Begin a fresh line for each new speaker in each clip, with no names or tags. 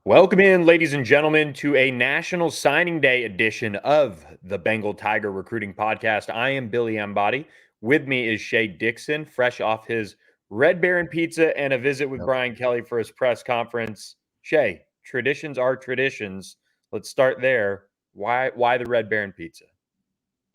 Welcome in, ladies and gentlemen, to a National Signing Day edition of the Bengal Tiger Recruiting Podcast. I am Billy Embody. With me is Shea Dixon, fresh off his Red Baron pizza and a visit with
Yep.
Brian Kelly for his press conference. Shea, traditions are traditions. Let's start there. Why the Red Baron pizza?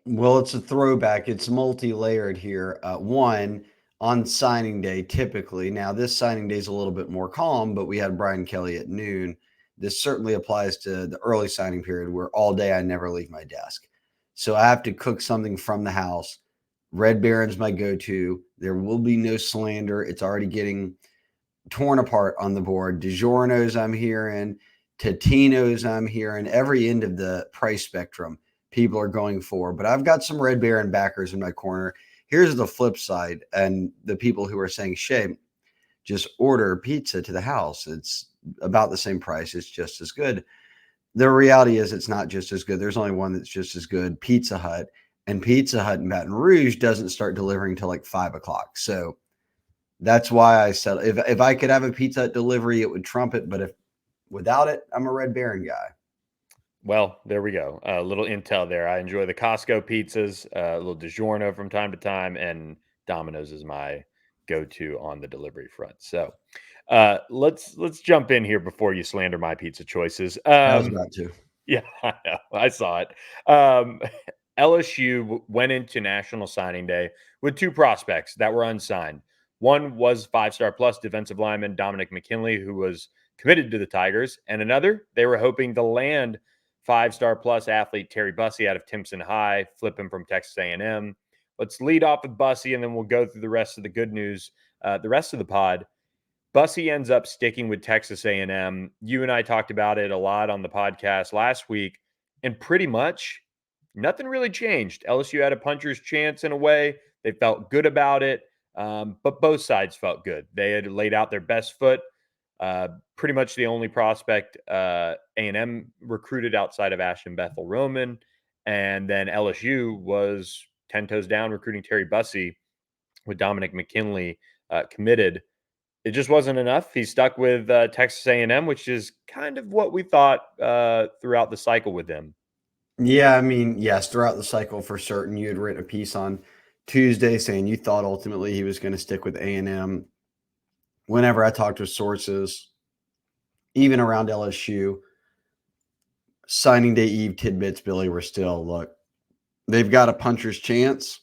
Well, it's a throwback. It's multi-layered here. One, on signing day, typically. Now, this signing day is a little bit more calm, but we had Brian Kelly at noon. This certainly applies to the early signing period where all day I never leave my desk. So I have to cook something from the house. Red Baron's my go-to. There will be no slander. It's already getting torn apart on the board. DiGiorno's I'm hearing, Totino's I'm hearing, every end of the price spectrum people are going for. But I've got some Red Baron backers in my corner. Here's the flip side, and the people who are saying, Shay, just order pizza to the house. It's about the same price. It's just as good. The reality is it's not just as good. There's only one that's just as good, Pizza Hut. And Pizza Hut in Baton Rouge doesn't start delivering till like 5 o'clock. So that's why I said if I could have a Pizza Hut delivery, it would trump it. But if without it, I'm a Red Baron guy.
Well, there we go. A little intel there. I enjoy the Costco pizzas, a little DiGiorno from time to time, and Domino's is my go-to on the delivery front. So let's jump in here before you slander my pizza choices.
I was about to.
Yeah, I know. I saw it. LSU went into National Signing Day with two prospects that were unsigned. One was five-star plus defensive lineman Dominick McKinley, who was committed to the Tigers, and another they were hoping to land five-star plus athlete Terry Bussey out of Timpson High, flip him from Texas A&M. Let's lead off with Bussey, and then we'll go through the rest of the good news, the rest of the pod. Bussey ends up sticking with Texas A&M. You and I talked about it a lot on the podcast last week, and pretty much nothing really changed. LSU had a puncher's chance in a way. They felt good about it, but both sides felt good. They had laid out their best foot. Pretty much the only prospect A&M recruited outside of Ashton Bethel Roman, and then LSU was 10 toes down recruiting Terry Bussey with Dominick McKinley committed. It just wasn't enough. He stuck with Texas A&M, which is kind of what we thought throughout the cycle with him.
Yeah, I mean, yes, throughout the cycle for certain. You had written a piece on Tuesday saying you thought ultimately he was going to stick with A&M. Whenever I talked with sources, even around LSU, signing day eve tidbits, Billy, were still, look, they've got a puncher's chance,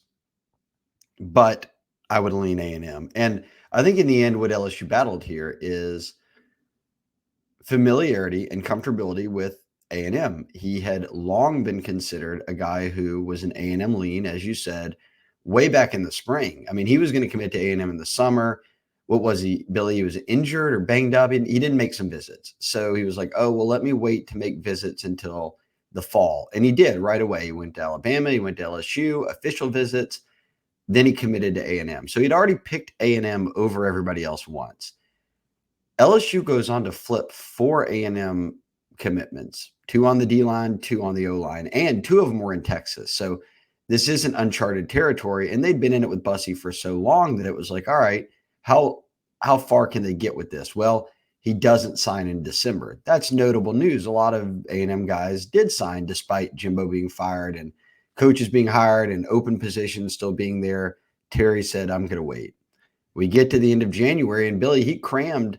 but I would lean A&M. And I think in the end, what LSU battled here is familiarity and comfortability with A&M. He had long been considered a guy who was an A&M lean, as you said, way back in the spring. I mean, he was going to commit to A&M in the summer. What was he, Billy? He was injured or banged up. He didn't make some visits. So he was like, oh, well, let me wait to make visits until the fall. And he did right away. He went to Alabama. He went to LSU, official visits. Then he committed to A&M. So he'd already picked A&M over everybody else once. LSU goes on to flip 4 A&M commitments, 2 on the D-line, 2 on the O-line, and 2 of them were in Texas. So this isn't uncharted territory, and they'd been in it with Bussey for so long that it was like, all right, how far can they get with this? Well, he doesn't sign in December. That's notable news. A lot of A&M guys did sign despite Jimbo being fired and coaches being hired and open positions still being there. Terry said, I'm going to wait. We get to the end of January, and Billy, he crammed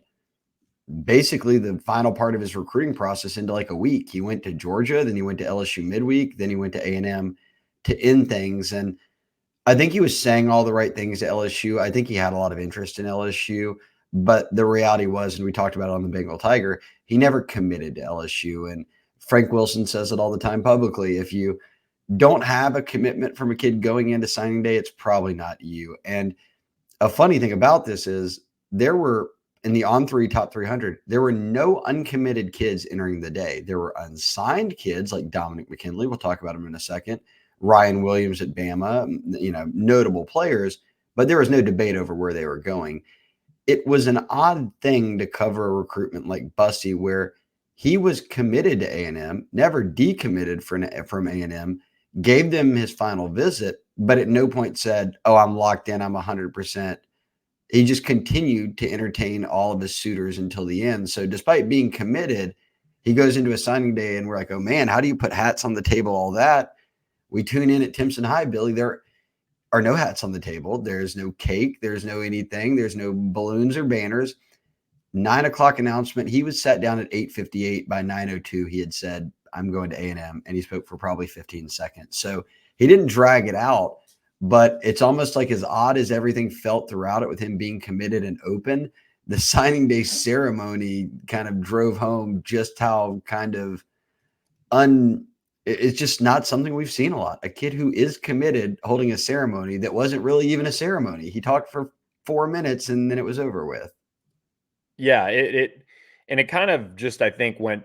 basically the final part of his recruiting process into like a week. He went to Georgia, then he went to LSU midweek, then he went to A&M to end things. And I think he was saying all the right things to LSU. I think he had a lot of interest in LSU, but the reality was, and we talked about it on the Bengal Tiger, he never committed to LSU. And Frank Wilson says it all the time publicly. If you don't have a commitment from a kid going into signing day, it's probably not you. And a funny thing about this is there were, in the On3 top 300, there were no uncommitted kids entering the day. There were unsigned kids like Dominick McKinley. We'll talk about him in a second. Ryan Williams at Bama, notable players, but there was no debate over where they were going. It was an odd thing to cover a recruitment like Bussey where he was committed to A&M, never decommitted from A&M, gave them his final visit, but at no point said, oh, I'm locked in, I'm 100%. he just continued to entertain all of his suitors until the end. So despite being committed, he goes into a signing day and we're like, oh man, how do you put hats on the table? All that. We tune in at Timpson High, Billy. There are no hats on the table. There's no cake. There's no anything. There's no balloons or banners. 9 o'clock announcement. He was sat down at 8:58. By 9:02, he had said, I'm going to A&M, and he spoke for probably 15 seconds. So he didn't drag it out, but it's almost like as odd as everything felt throughout it with him being committed and open, the signing day ceremony kind of drove home just how kind of it's just not something we've seen a lot. A kid who is committed holding a ceremony that wasn't really even a ceremony. He talked for 4 minutes and then it was over with.
Yeah, it kind of just, I think, went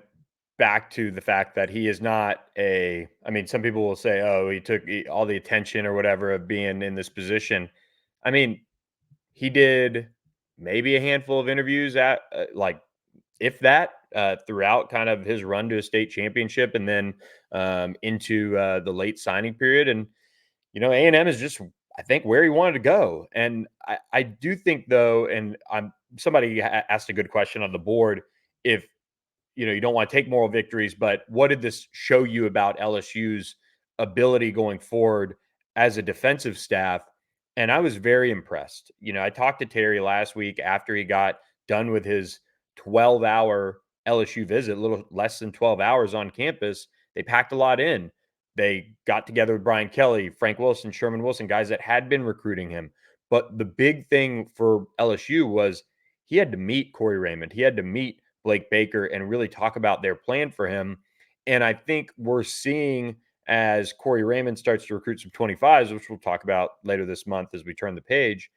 back to the fact that he is not a, I mean, some people will say, "Oh, he took all the attention or whatever of being in this position." I mean, he did maybe a handful of interviews at like, if that, throughout kind of his run to a state championship, and then into the late signing period. And A&M is just, I think, where he wanted to go. And I do think, though, and somebody asked a good question on the board, if you don't want to take moral victories, but what did this show you about LSU's ability going forward as a defensive staff? And I was very impressed. I talked to Terry last week after he got done with his 12-hour LSU visit, a little less than 12 hours on campus. They packed a lot in. They got together with Brian Kelly, Frank Wilson, Sherman Wilson, guys that had been recruiting him. But the big thing for LSU was he had to meet Corey Raymond. He had to meet Blake Baker and really talk about their plan for him. And I think we're seeing, as Corey Raymond starts to recruit some 25s, which we'll talk about later this month as we turn the page,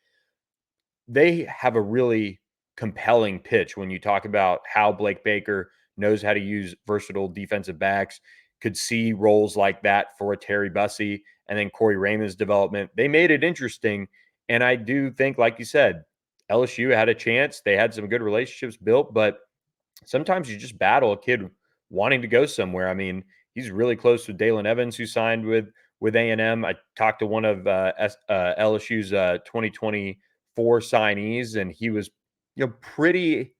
they have a really compelling pitch when you talk about how Blake Baker knows how to use versatile defensive backs, could see roles like that for a Terry Bussey, and then Corey Raymond's development. They made it interesting. And I do think, like you said, LSU had a chance. They had some good relationships built, but sometimes you just battle a kid wanting to go somewhere. I mean, he's really close with Dalen Evans, who signed with A&M. I talked to one of LSU's 2024 signees, and he was, pretty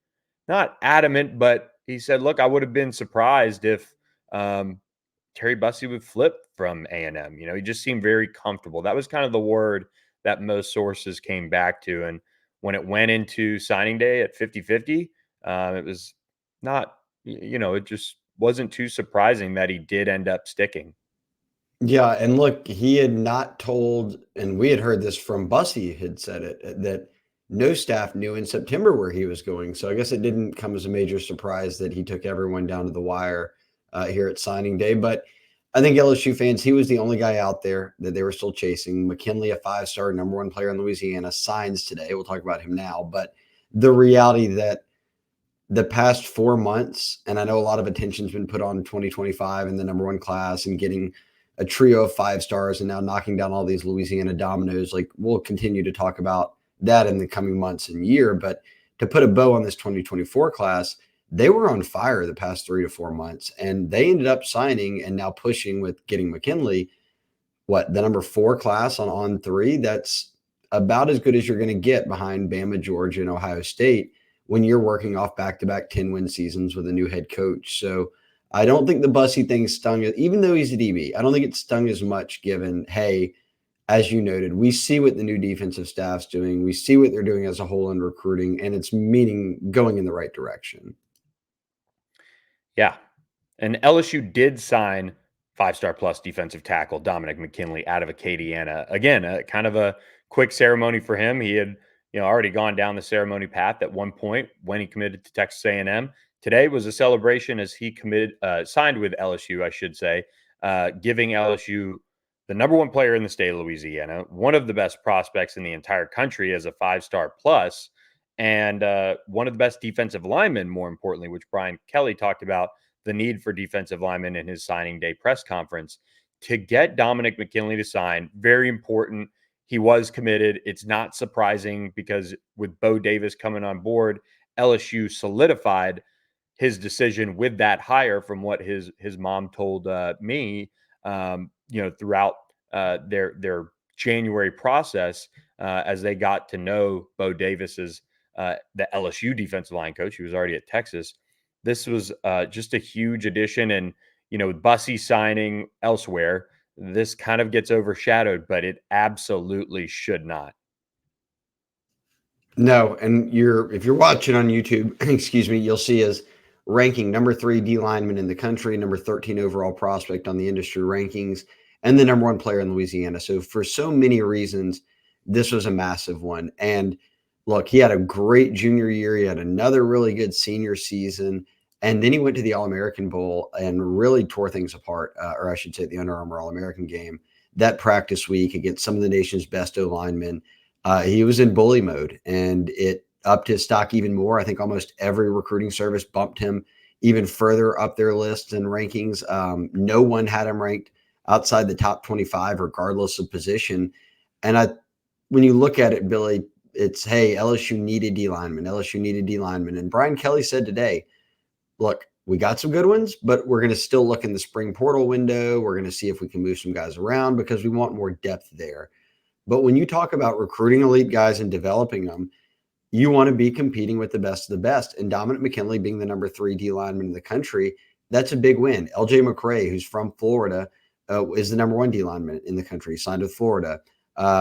not adamant, but he said, "Look, I would have been surprised if Terry Bussey would flip from A&M." He just seemed very comfortable. That was kind of the word that most sources came back to. And when it went into signing day at 50-50, it was not, it just wasn't too surprising that he did end up sticking.
Yeah, and look, he had not told, and we had heard this from Bussey had said it, that no staff knew in September where he was going. So I guess it didn't come as a major surprise that he took everyone down to the wire here at signing day. But I think LSU fans, he was the only guy out there that they were still chasing. McKinley, a 5-star number 1 player in Louisiana, signs today. We'll talk about him now. But the reality that the past 4 months, and I know a lot of attention's been put on 2025 and the number 1 class and getting a trio of 5-stars and now knocking down all these Louisiana dominoes. Like, we'll continue to talk about that in the coming months and year. But to put a bow on this 2024 class, they were on fire the past 3 to 4 months, and they ended up signing and now pushing with getting McKinley, the number 4 class on 3. That's about as good as you're going to get behind Bama, Georgia, and Ohio State when you're working off back-to-back 10-win seasons with a new head coach. So I don't think the Bussey thing stung, even though he's a DB. I don't think it stung as much given, hey, as you noted, we see what the new defensive staff's doing. We see what they're doing as a whole in recruiting, and it's going in the right direction.
Yeah. And LSU did sign 5-star plus defensive tackle Dominick McKinley out of Acadiana. Again, kind of a quick ceremony for him. He had, already gone down the ceremony path at one point when he committed to Texas A&M. Today was a celebration as he signed with LSU, I should say, giving LSU the number 1 player in the state of Louisiana, one of the best prospects in the entire country as a 5-star plus, and one of the best defensive linemen, more importantly, which Brian Kelly talked about the need for defensive linemen in his signing day press conference. To get Dominick McKinley to sign, very important. He was committed. It's not surprising because with Bo Davis coming on board, LSU solidified his decision with that hire, from what his mom told me, throughout their January process as they got to know Bo Davis's the LSU defensive line coach, who was already at Texas. This was just a huge addition, and with Bussey signing elsewhere, this kind of gets overshadowed, but it absolutely should not.
No, and if you're watching on YouTube, excuse me, you'll see us ranking number 3 D lineman in the country, number 13 overall prospect on the industry rankings, and the number 1 player in Louisiana. So for so many reasons, this was a massive one. And look, he had a great junior year. He had another really good senior season. And then he went to the All-American Bowl and really tore things apart, or I should say the Under Armour All-American game. That practice week against some of the nation's best O-linemen, he was in bully mode, and it upped his stock even more. I think almost every recruiting service bumped him even further up their lists and rankings. No one had him ranked outside the top 25, regardless of position. And when you look at it, Billy, it's, hey, LSU needed D linemen. LSU needed D linemen. And Brian Kelly said today, look, we got some good ones, but we're going to still look in the spring portal window. We're going to see if we can move some guys around because we want more depth there. But when you talk about recruiting elite guys and developing them, you want to be competing with the best of the best. And Dominick McKinley being the number 3 D lineman in the country, that's a big win. LJ McCray, who's from Florida, is the number 1 D lineman in the country, signed with Florida.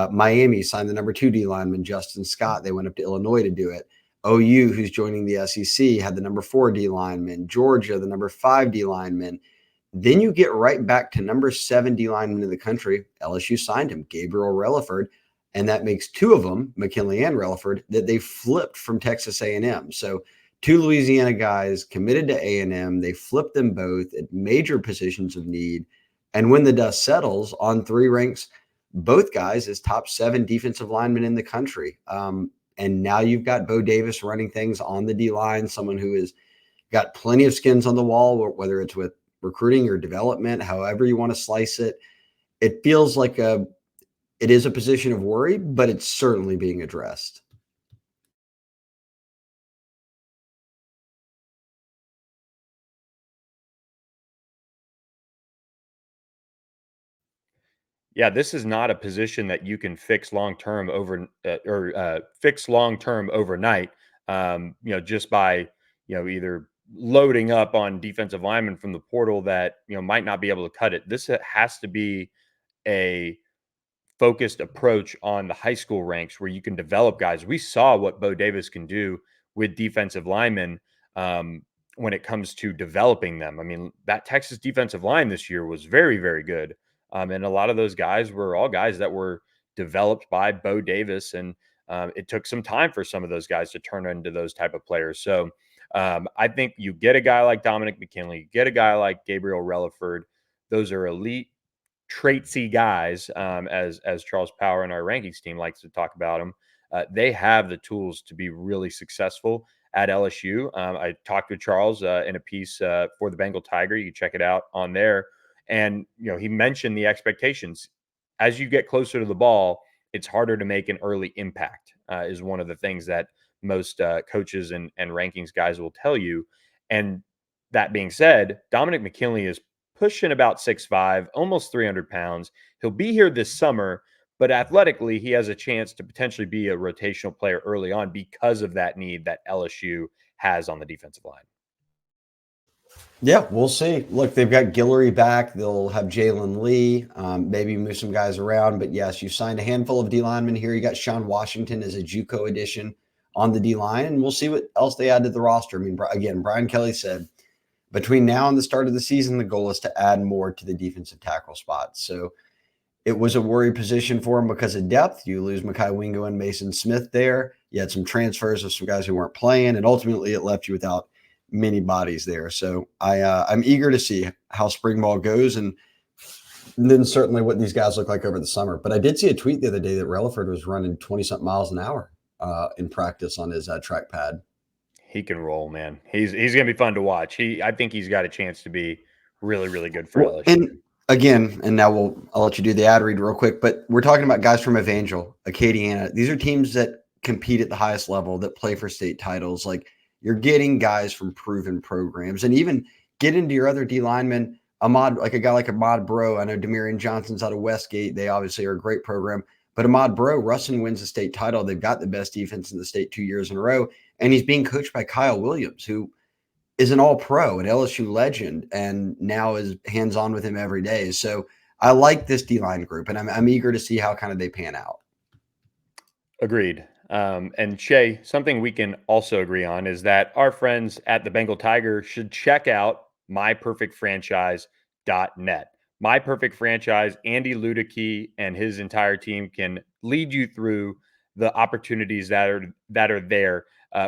Miami signed the number 2 D lineman, Justin Scott. They went up to Illinois to do it. OU, who's joining the SEC, had the number 4 D lineman. Georgia, the number 5 D lineman. Then you get right back to number 7 D lineman in the country. LSU signed him, Gabriel Relaford, and that makes 2 of them, McKinley and Relaford, that they flipped from Texas A&M. So 2 Louisiana guys committed to A&M. They flipped them both at major positions of need. And when the dust settles, On 3 ranks both guys as top 7 defensive linemen in the country. And now you've got Bo Davis running things on the D line, someone who has got plenty of skins on the wall, whether it's with recruiting or development, however you want to slice it. It feels like it is a position of worry, but it's certainly being addressed.
Yeah, this is not a position that you can fix long term fix long term overnight. Just by either loading up on defensive linemen from the portal that might not be able to cut it. This has to be a focused approach on the high school ranks where you can develop guys. We saw what Bo Davis can do with defensive linemen when it comes to developing them. I mean, that Texas defensive line this year was very, very good. And a lot of those guys were all guys that were developed by Bo Davis. And it took some time for some of those guys to turn into those type of players. So I think you get a guy like Dominick McKinley, you get a guy like Gabriel Relaford. Those are elite traitsy guys, as Charles Power and our rankings team likes to talk about them. They have the tools to be really successful at LSU. I talked with Charles in a piece for the Bengal Tiger. You can check it out on there. And he mentioned the expectations. As you get closer to the ball, it's harder to make an early impact. Is one of the things that most coaches and rankings guys will tell you. And that being said, Dominick McKinley is pushing about 6'5", almost 300 pounds. He'll be here this summer, but athletically, he has a chance to potentially be a rotational player early on because of that need that LSU has on the defensive line.
Yeah, we'll see. Look, they've got Guillory back. They'll have Jalen Lee, maybe move some guys around. But yes, you signed a handful of D linemen here. You got Sean Washington as a JUCO addition on the D line, and we'll see what else they add to the roster. I mean, again, Brian Kelly said between now and the start of the season, the goal is to add more to the defensive tackle spot. So it was a worry position for him because of depth. You lose Mekhi Wingo and Mason Smith there. You had some transfers of some guys who weren't playing, and ultimately it left you without many bodies there. So I'm eager to see how spring ball goes and then certainly what these guys look like over the summer. But I did see a tweet the other day that Relaford was running 20-something miles an hour in practice on his track pad.
He can roll, man. He's going to be fun to watch. I think he's got a chance to be really, really good for LSU.
And again, and now I'll let you do the ad read real quick, but we're talking about guys from Evangel, Acadiana. These are teams that compete at the highest level, that play for state titles. Like, you're getting guys from proven programs, and even get into your other D linemen. like a guy like Ahmad Bro. I know Demarion Johnson's out of Westgate. They obviously are a great program. But Ahmad Bro, Russin wins the state title. They've got the best defense in the state 2 years in a row. And he's being coached by Kyle Williams, who is an all-pro, an LSU legend, and now is hands-on with him every day. So I like this D-line group, and I'm eager to see how kind of they pan out.
Agreed. And Shea, something we can also agree on is that our friends at the Bengal Tiger should check out myperfectfranchise.net. My Perfect Franchise, Andy Luedecke and his entire team can lead you through the opportunities that are there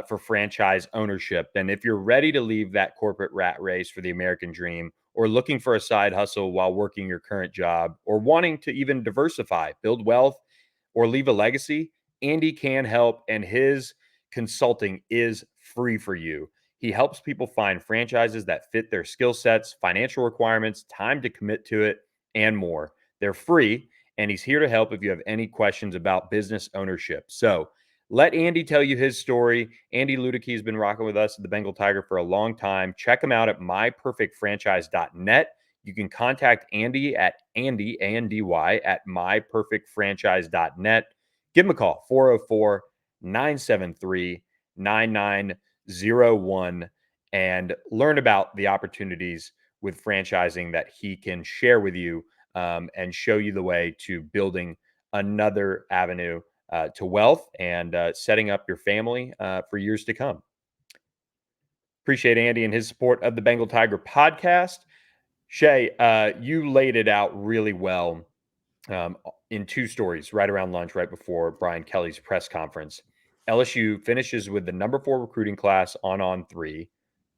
for franchise ownership. And if you're ready to leave that corporate rat race for the American dream, or looking for a side hustle while working your current job, or wanting to even diversify, build wealth, or leave a legacy, Andy can help, and his consulting is free for you. He helps people find franchises that fit their skill sets, financial requirements, time to commit to it, and more. They're free, and he's here to help if you have any questions about business ownership. So let Andy tell you his story. Andy Luedecke has been rocking with us at the Bengal Tiger for a long time. Check him out at myperfectfranchise.net. You can contact Andy at Andy, A-N-D-Y, at myperfectfranchise.net. Give him a call, 404-973-9901, and learn about the opportunities with franchising that he can share with you and show you the way to building another avenue to wealth and setting up your family for years to come. Appreciate Andy and his support of the Bengal Tiger podcast. Shea, you laid it out really well in two stories right around lunch, right before Brian Kelly's press conference. LSU finishes with the number 4 recruiting class on 3,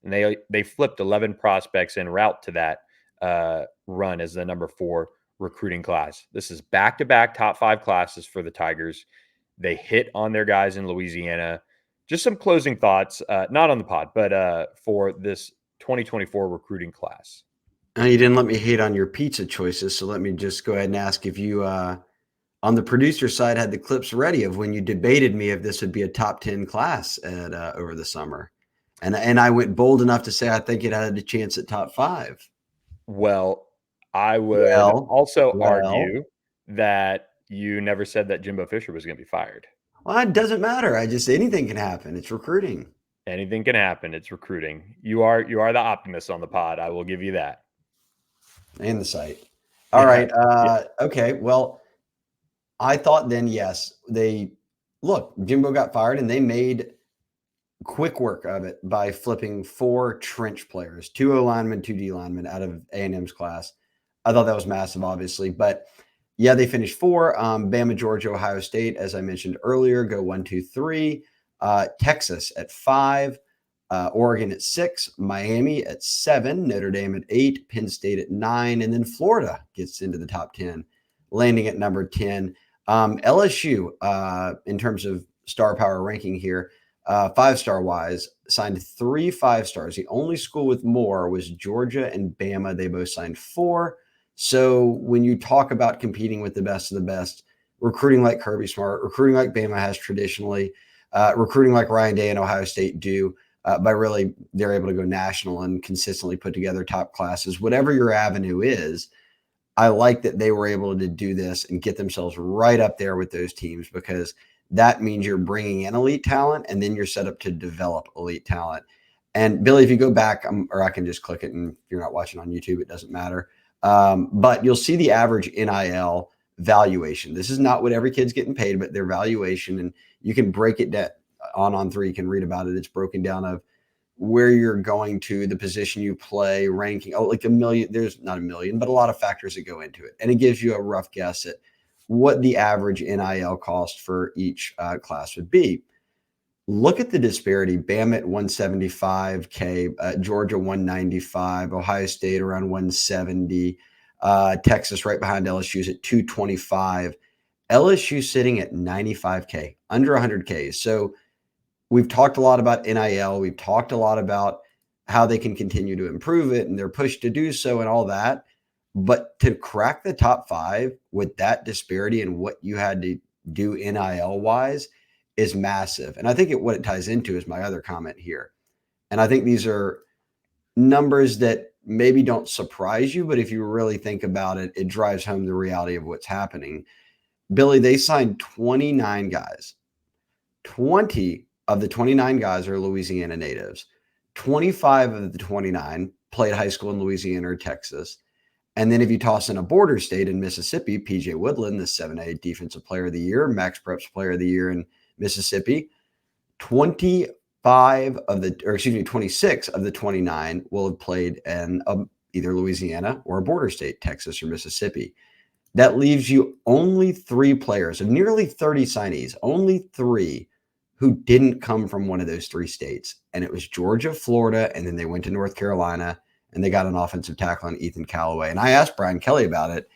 and they flipped 11 prospects en route to that run as the number 4 recruiting class. This is back-to-back top 5 classes for the Tigers. They hit on their guys in Louisiana. Just some closing thoughts, not on the pod, but for this 2024 recruiting class.
You didn't let me hate on your pizza choices, so let me just go ahead and ask if you, on the producer side, had the clips ready of when you debated me if this would be a top 10 class at over the summer. And I went bold enough to say I think it had a chance at top 5.
Well, I would also argue that you never said that Jimbo Fisher was going to be fired.
Well, it doesn't matter. Anything can happen. It's recruiting.
Anything can happen. It's recruiting. You are the optimist on the pod. I will give you that.
And the site. All right. Okay. Well, I thought then, yes, Jimbo got fired and they made quick work of it by flipping 4 trench players, 2 O linemen, 2 D linemen out of A&M's class. I thought that was massive, obviously, but yeah, they finished 4. Bama, Georgia, Ohio State, as I mentioned earlier, go 1, 2, 3. Texas at 5. Oregon at 6, Miami at 7, Notre Dame at 8, Penn State at 9, and then Florida gets into the top 10, landing at number 10. LSU, in terms of star power ranking here, 5-star wise, signed 3 5-stars. The only school with more was Georgia and Bama. They both signed 4. So when you talk about competing with the best of the best, recruiting like Kirby Smart, recruiting like Bama has traditionally, recruiting like Ryan Day and Ohio State do, by really they're able to go national and consistently put together top classes. Whatever your avenue is, I like that they were able to do this and get themselves right up there with those teams, because that means you're bringing in elite talent and then you're set up to develop elite talent. And Billy, if you go back, or I can just click it, and if you're not watching on YouTube, it doesn't matter. But you'll see the average NIL valuation. This is not what every kid's getting paid, but their valuation, and you can break it down on 3. You can read about it. It's broken down of where you're going to, the position you play, ranking. Like a million. There's not a million, but a lot of factors that go into it, and it gives you a rough guess at what the average NIL cost for each class would be. Look at the disparity. Bama at $175K, Georgia $195, Ohio State around $170, Texas right behind LSU's at $225. LSU sitting at $95K, under $100K. So we've talked a lot about NIL. We've talked a lot about how they can continue to improve it and their push to do so and all that. But to crack the top 5 with that disparity and what you had to do NIL wise is massive. And I think what it ties into is my other comment here. And I think these are numbers that maybe don't surprise you, but if you really think about it, it drives home the reality of what's happening. Billy, they signed 29 guys. 20 of the 29 guys are Louisiana natives. 25 of the 29 played high school in Louisiana or Texas. And then if you toss in a border state in Mississippi, PJ Woodland, the 7A Defensive Player of the Year, Max Preps Player of the Year in Mississippi, 26 of the 29 will have played in either Louisiana or a border state, Texas or Mississippi. That leaves you only 3 players of nearly 30 signees, only 3 who didn't come from one of those 3 states. And it was Georgia, Florida, and then they went to North Carolina, and they got an offensive tackle on Ethan Callaway. And I asked Brian Kelly about it,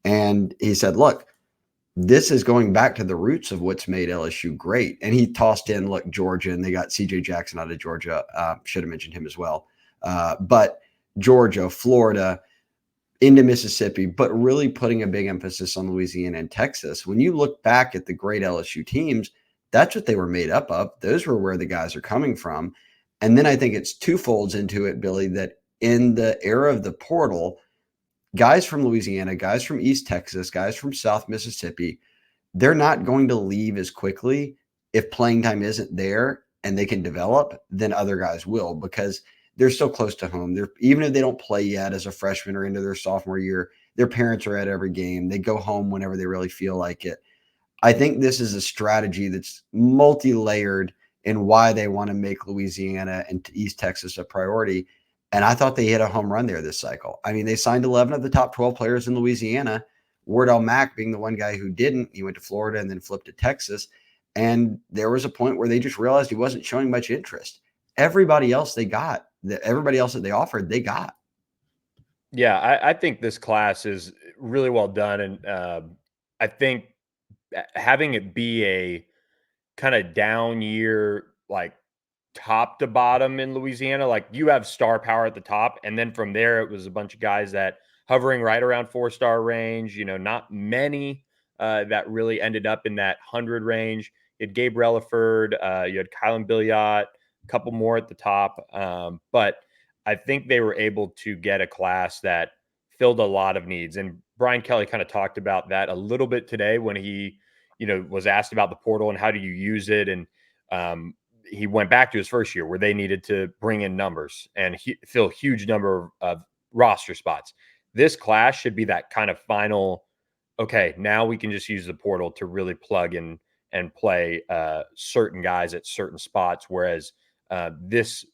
and he said, look, this is going back to the roots of what's made LSU great. And he tossed in, look, Georgia, and they got CJ Jackson out of Georgia. Should have mentioned him as well. But Georgia, Florida, into Mississippi, but really putting a big emphasis on Louisiana and Texas. When you look back at the great LSU teams, that's what they were made up of. Those were where the guys are coming from. And then I think it's twofolds into it, Billy, that in the era of the portal, guys from Louisiana, guys from East Texas, guys from South Mississippi, they're not going to leave as quickly if playing time isn't there and they can develop than other guys will, because they're still close to home. Even if they don't play yet as a freshman or into their sophomore year, their parents are at every game. They go home whenever they really feel like it. I think this is a strategy that's multi-layered in why they want to make Louisiana and East Texas a priority. And I thought they hit a home run there this cycle. I mean, they signed 11 of the top 12 players in Louisiana, Wardell Mack being the one guy who didn't. He went to Florida and then flipped to Texas. And there was a point where they just realized he wasn't showing much interest. Everybody else that they offered, they got.
Yeah, I think this class is really well done. And I think having it be a kind of down year, like top to bottom in Louisiana, like you have star power at the top. And then from there, it was a bunch of guys that hovering right around 4-star range, not many that really ended up in that 100 range. You had Gabe Relaford, you had Kylan Billiot, a couple more at the top. But I think they were able to get a class that filled a lot of needs. And Brian Kelly kind of talked about that a little bit today when he, was asked about the portal and how do you use it. And he went back to his first year where they needed to bring in numbers and fill a huge number of roster spots. This class should be that kind of final, okay, now we can just use the portal to really plug in and play certain guys at certain spots. Whereas this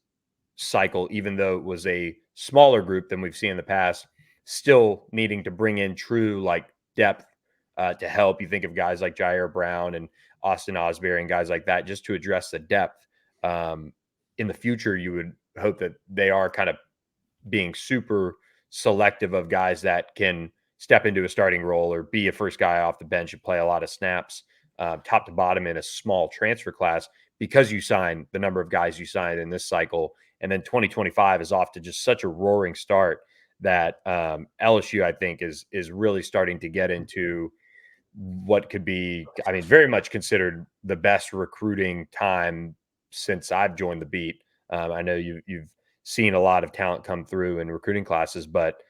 cycle, even though it was a smaller group than we've seen in the past, still needing to bring in true like depth to help. You think of guys like Jair Brown and Austin Osbury and guys like that, just to address the depth. In the future, you would hope that they are kind of being super selective of guys that can step into a starting role or be a first guy off the bench and play a lot of snaps, top to bottom in a small transfer class, because you sign the number of guys you signed in this cycle. And then 2025 is off to just such a roaring start that LSU, I think, is really starting to get into what could be, I mean, very much considered the best recruiting time since I've joined the beat. I know you've seen a lot of talent come through in recruiting classes, but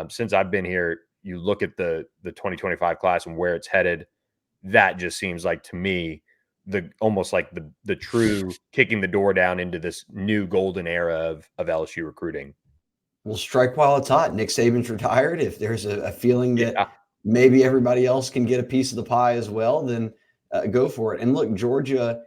since I've been here, you look at the 2025 class and where it's headed. That just seems like, to me, almost like the true kicking the door down into this new golden era of LSU recruiting.
We'll strike while it's hot. Nick Saban's retired. If there's a feeling that
Yeah.
maybe everybody else can get a piece of the pie as well, then go for it. And look, Georgia's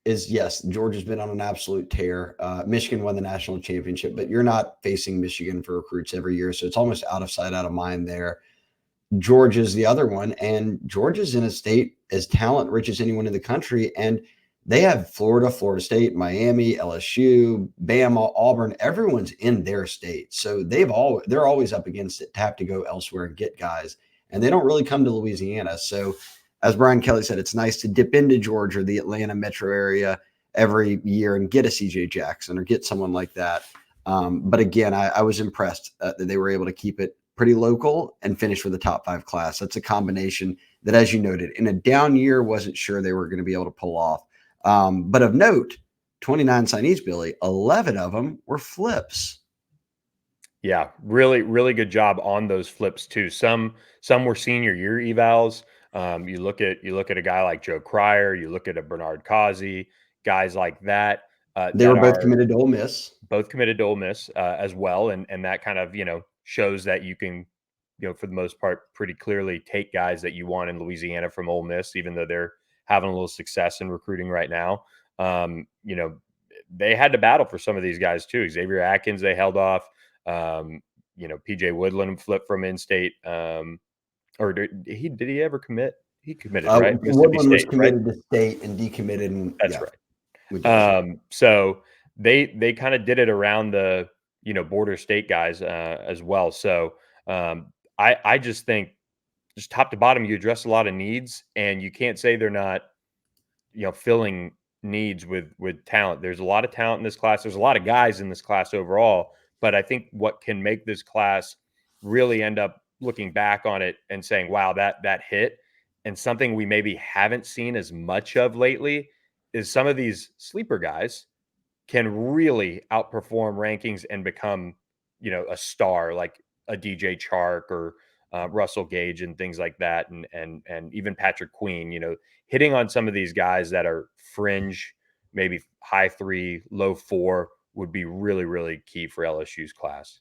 been on an absolute tear. Michigan won the national championship, but you're not facing Michigan for recruits every year. So it's almost out of sight, out of mind there. Georgia's the other one. And Georgia's in a state as talent rich as anyone in the country. And they have Florida, Florida State, Miami, LSU, Bama, Auburn. Everyone's in their state. So they're always up against it to have to go elsewhere and get guys. And they don't really come to Louisiana. So as Brian Kelly said, it's nice to dip into Georgia, the Atlanta metro area, every year and get a CJ Jackson or get someone like that. But again, I was impressed that they were able to keep it pretty local and finish with a top 5 class. That's a combination that, as you noted, in a down year, wasn't sure they were going to be able to pull off. But of note, 29 signees, Billy, 11 of them were flips.
Yeah, really, really good job on those flips too. Some were senior year evals. You look at a guy like Joe Cryer, you look at a Bernard Causey, guys like that
They were
that
both
are
committed to Ole Miss.
both committed to Ole Miss as well, and that kind of shows that you can, for the most part, pretty clearly take guys that you want in Louisiana from Ole Miss, even though they're having a little success in recruiting right now. They had to battle for some of these guys too. Xavier Atkins, they held off. Um, PJ Woodland flipped from in-state. Or did he ever commit? He committed, right? Mississippi
Woodland was
State, right?
committed to state and decommitted, and
That's
yeah,
right.
with Georgia.
So they kind of did it around the border state guys as well. So I just think just top to bottom, you address a lot of needs, and you can't say they're not filling needs with talent. There's a lot of talent in this class. There's a lot of guys in this class overall, but I think what can make this class really end up looking back on it and saying, wow, that hit, and something we maybe haven't seen as much of lately is some of these sleeper guys can really outperform rankings and become, a star like a DJ Chark or Russell Gage and things like that, and even Patrick Queen. Hitting on some of these guys that are fringe, maybe high 3, low 4, would be really, really key for LSU's class.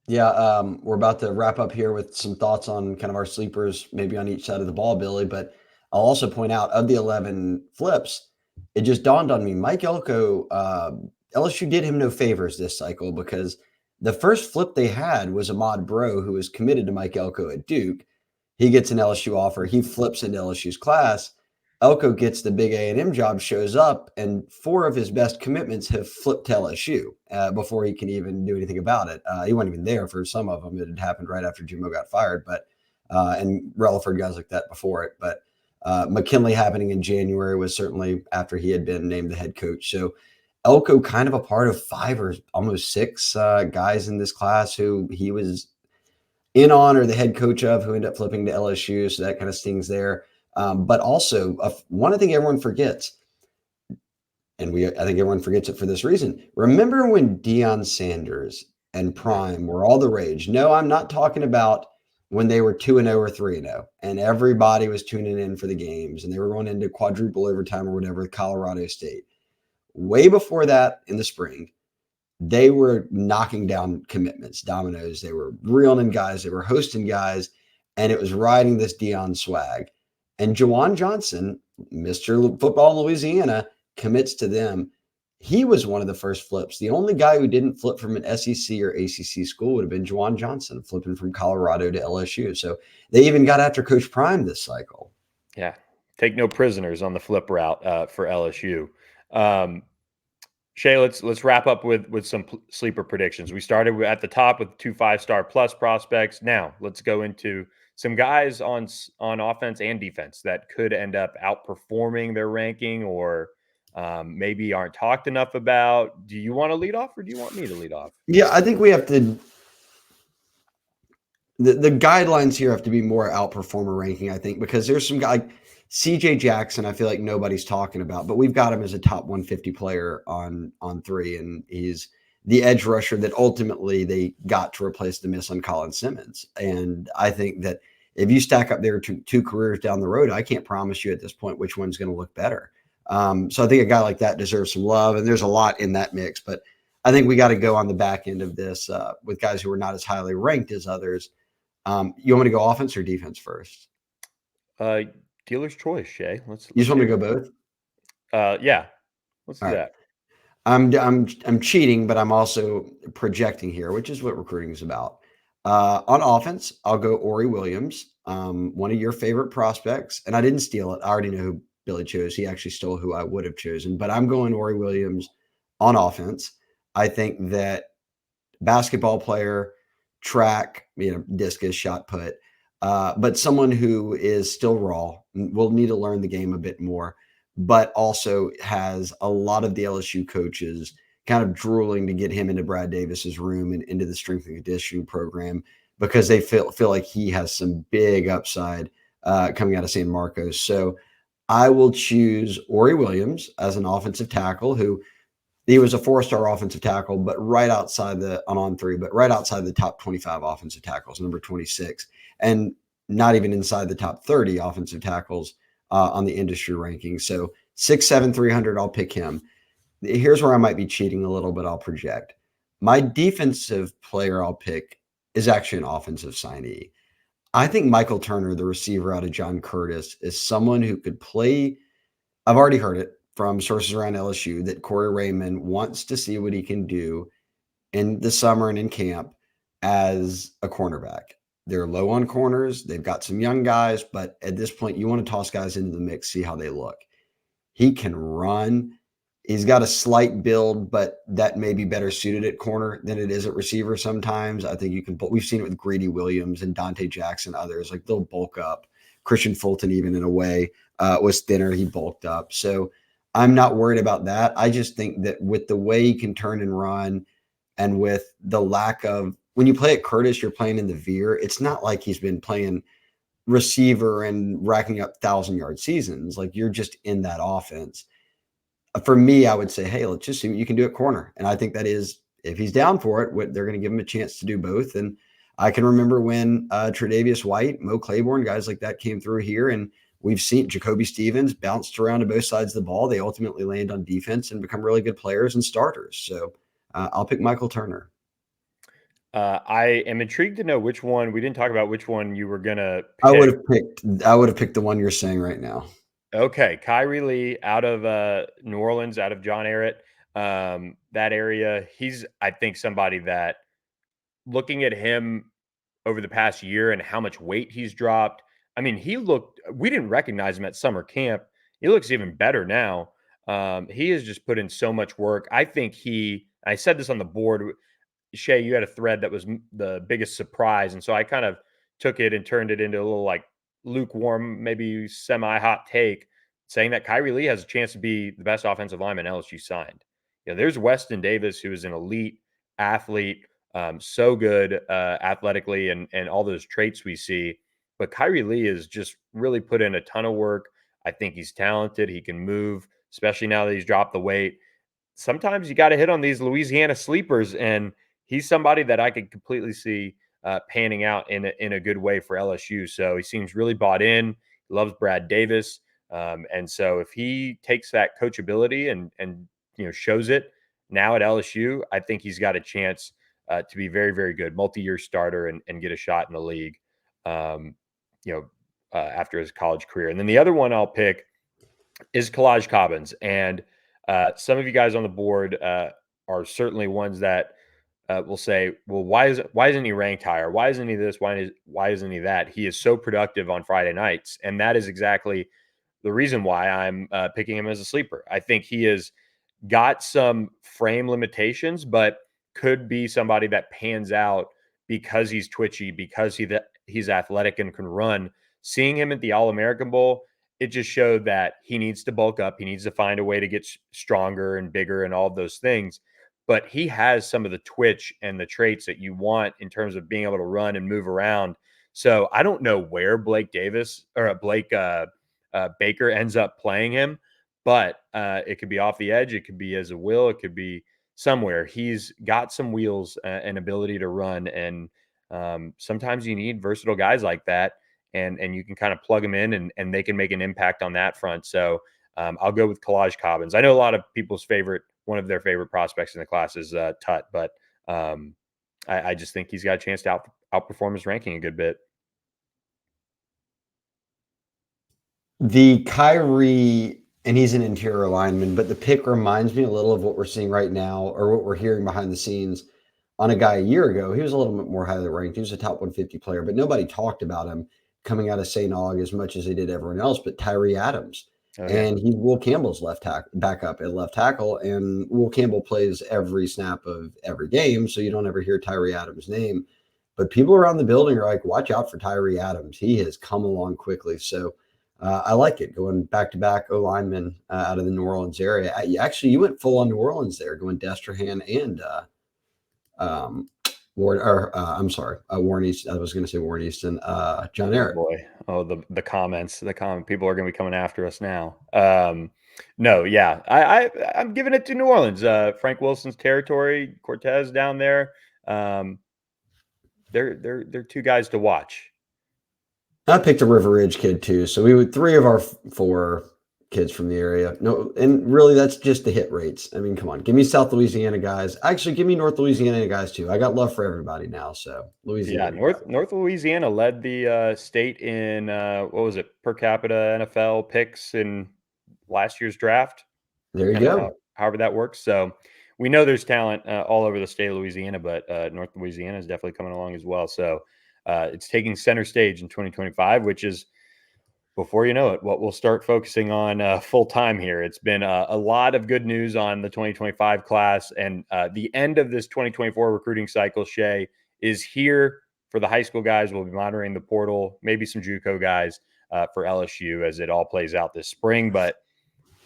Yeah, we're about to wrap up here with some thoughts on kind of our sleepers, maybe on each side of the ball, Billy. But I'll also point out, of the 11 flips, it just dawned on me, Mike Elko, LSU did him no favors this cycle, because the first flip they had was Ahmad Bro, who was committed to Mike Elko at Duke. He gets an LSU offer. He flips into LSU's class. Elko gets the big A&M job, shows up, and 4 of his best commitments have flipped to LSU before he can even do anything about it. He wasn't even there for some of them. It had happened right after Jimmo got fired, but and Relaford, guys like that before it. But McKinley happening in January was certainly after he had been named the head coach. So Elko kind of a part of 5 or almost 6 guys in this class who he was in on or the head coach of, who ended up flipping to LSU. So that kind of stings there. But also, one thing everyone forgets, and I think everyone forgets it for this reason. Remember when Deion Sanders and Prime were all the rage? No, I'm not talking about when they were 2-0 or 3-0, and everybody was tuning in for the games, and they were going into quadruple overtime or whatever with Colorado State. Way before that, in the spring, they were knocking down commitments, dominoes. They were reeling in guys. They were hosting guys, and it was riding this Deion swag. And Jawan Johnson, Mr. Football in Louisiana, commits to them. He was one of the first flips. The only guy who didn't flip from an SEC or ACC school would have been Jawan Johnson, flipping from Colorado to LSU. So they even got after Coach Prime this cycle.
Yeah, take no prisoners on the flip route for LSU. Shea, let's wrap up with some sleeper predictions. We started at the top with 2 5-star plus prospects. Now let's go into some guys on offense and defense that could end up outperforming their ranking, or maybe aren't talked enough about. Do you want to lead off, or do you want me to lead off?
Yeah, I think we have to. The guidelines here have to be more outperformer ranking, I think, because there's some guy like CJ Jackson, I feel like nobody's talking about, but we've got him as a top 150 player on 3, and he's the edge rusher that ultimately they got to replace the miss on Colin Simmons. And I think that if you stack up their two careers down the road, I can't promise you at this point which one's going to look better. So I think a guy like that deserves some love, and there's a lot in that mix, but I think we got to go on the back end of this with guys who are not as highly ranked as others. You want me to go offense or defense first?
Dealer's choice, Shea.
You just want me to go both?
Yeah, let's do that.
I'm cheating, but I'm also projecting here, which is what recruiting is about. On offense, I'll go Ori Williams, one of your favorite prospects, and I didn't steal it. I already know who Billy chose. He actually stole who I would have chosen, but I'm going Ori Williams on offense. I think that basketball player, track, discus, shot put, but someone who is still raw, will need to learn the game a bit more, but also has a lot of the LSU coaches kind of drooling to get him into Brad Davis's room and into the strength and conditioning program, because they feel like he has some big upside coming out of San Marcos. So I will choose Ori Williams as an offensive tackle who He was a 4-star offensive tackle, but right outside on 3, but right outside the top 25 offensive tackles, number 26, and not even inside the top 30 offensive tackles on the industry rankings. So 6'7", 300, I'll pick him. Here's where I might be cheating a little bit. I'll project. My defensive player I'll pick is actually an offensive signee. I think Michael Turner, the receiver out of John Curtis, is someone who could play. I've already heard it from sources around LSU that Corey Raymond wants to see what he can do in the summer and in camp as a cornerback. They're low on corners. They've got some young guys, but at this point, you want to toss guys into the mix, see how they look. He can run. He's got a slight build, but that may be better suited at corner than it is at receiver sometimes. I think you can, we've seen it with Greedy Williams and Dante Jackson, others, like they'll bulk up. Christian Fulton, even in a way, was thinner. He bulked up. So I'm not worried about that. I just think that with the way he can turn and run and with the lack of, when you play at Curtis, you're playing in the veer. It's not like he's been playing receiver and racking up 1,000-yard seasons. Like you're just in that offense. For me, I would say, hey, let's just see what you can do at corner. And I think that is, if he's down for it, they're going to give him a chance to do both. And I can remember when Tre'Davious White, Mo Claiborne, guys like that came through here, and we've seen Jacoby Stevens bounced around to both sides of the ball. They ultimately land on defense and become really good players and starters. So I'll pick Michael Turner.
I am intrigued to know which one. We didn't talk about which one you were gonna pick.
I would have picked the one you're saying right now.
Okay, Kyrie Lee out of New Orleans, out of John Ehret, that area. He's, I think, somebody that, looking at him over the past year and how much weight he's dropped. I mean, we didn't recognize him at summer camp. He looks even better now. He has just put in so much work. I think I said this on the board, Shea, you had a thread that was the biggest surprise. And so I kind of took it and turned it into a little like lukewarm, maybe semi-hot take, saying that Kyrie Lee has a chance to be the best offensive lineman LSU signed. There's Weston Davis, who is an elite athlete, so good athletically and all those traits we see. But Kyrie Lee has just really put in a ton of work. I think he's talented. He can move, especially now that he's dropped the weight. Sometimes you got to hit on these Louisiana sleepers, and he's somebody that I could completely see panning out in a good way for LSU. So he seems really bought in. He loves Brad Davis, and so if he takes that coachability and shows it now at LSU, I think he's got a chance to be very, very good, multi-year starter and get a shot in the league. After his college career. And then the other one I'll pick is Kalaj Cobbins, and some of you guys on the board are certainly ones that will say, well, why isn't he ranked higher? Why isn't he this? Why isn't he that? He is so productive on Friday nights. And that is exactly the reason why I'm picking him as a sleeper. I think he has got some frame limitations, but could be somebody that pans out because he's twitchy, because he's athletic and can run. Seeing him at the All-American Bowl, it just showed that he needs to bulk up. He needs to find a way to get stronger and bigger and all of those things. But he has some of the twitch and the traits that you want in terms of being able to run and move around. So I don't know where Blake Baker ends up playing him, but it could be off the edge. It could be as a will. It could be somewhere. He's got some wheels and ability to run. And sometimes you need versatile guys like that. And you can kind of plug them in and they can make an impact on that front. So I'll go with Kalaj Cobbins. I know a lot of people's one of their favorite prospects in the class is Tut, but I just think he's got a chance to outperform his ranking a good bit.
The Kyrie, and he's an interior lineman, but the pick reminds me a little of what we're seeing right now or what we're hearing behind the scenes on a guy a year ago. He was a little bit more highly ranked. He was a top 150 player, but nobody talked about him coming out of St. Aug as much as they did everyone else, but Tyree Adams. Oh, yeah. And he's Will Campbell's backup at left tackle. And Will Campbell plays every snap of every game, so you don't ever hear Tyree Adams' name. But people around the building are like, watch out for Tyree Adams. He has come along quickly. So I like it, going back-to-back O-linemen out of the New Orleans area. You went full on New Orleans there, going Destrehan and Warren Easton. I was going to say Warren Easton, John Ehret.
Oh boy. Oh, the comments. People are going to be coming after us now. No, yeah, I'm giving it to New Orleans. Frank Wilson's territory, Cortez down there. Um, they're two guys to watch.
I picked a River Ridge kid too. So we would three of our four kids from the area. No, and really that's just the hit rates. I mean, come on, give me South Louisiana guys. Actually, give me North Louisiana guys too. I got love for everybody now. So
Yeah,
Louisiana guys.
North Louisiana led the state in what was it, per capita NFL picks in last year's draft.
There you
Kind of
go.
however that works. So we know there's talent all over the state of Louisiana, but North Louisiana is definitely coming along as well. So it's taking center stage in 2025, which is, before you know it, what we'll start focusing on full time here. It's been a lot of good news on the 2025 class, and the end of this 2024 recruiting cycle, Shea, is here for the high school guys. We'll be monitoring the portal, maybe some JUCO guys for LSU as it all plays out this spring. But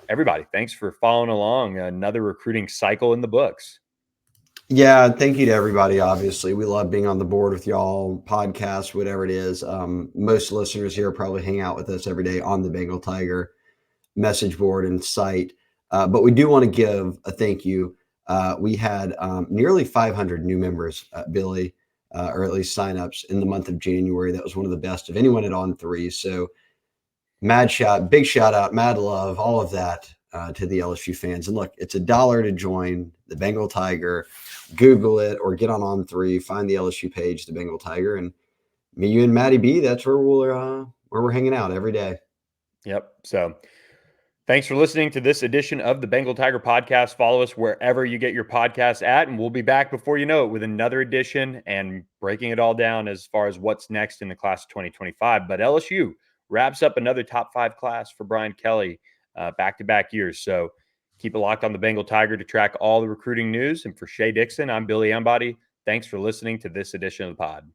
everybody, thanks for following along. Another recruiting cycle in the books.
Yeah, thank you to everybody. Obviously, we love being on the board with y'all, podcasts, whatever it is. Most listeners here probably hang out with us every day on the Bengal Tiger message board and site. But we do want to give a thank you. We had nearly 500 new members, Billy, or at least signups in the month of January. That was one of the best of anyone at On3. So big shout out, mad love, all of that to the LSU fans. And look, it's $1 to join the Bengal Tiger. Google it or get on On3, find the LSU page, the Bengal Tiger, and me, you, and Maddie B. That's where we're hanging out every day.
Yep. So thanks for listening to this edition of the Bengal Tiger podcast. Follow us wherever you get your podcasts at, and we'll be back before you know it with another edition and breaking it all down as far as what's next in the class of 2025. But LSU wraps up another top 5 class for Brian Kelly, back-to-back years. So keep it locked on the Bengal Tiger to track all the recruiting news. And for Shea Dixon, I'm Billy Embody. Thanks for listening to this edition of the pod.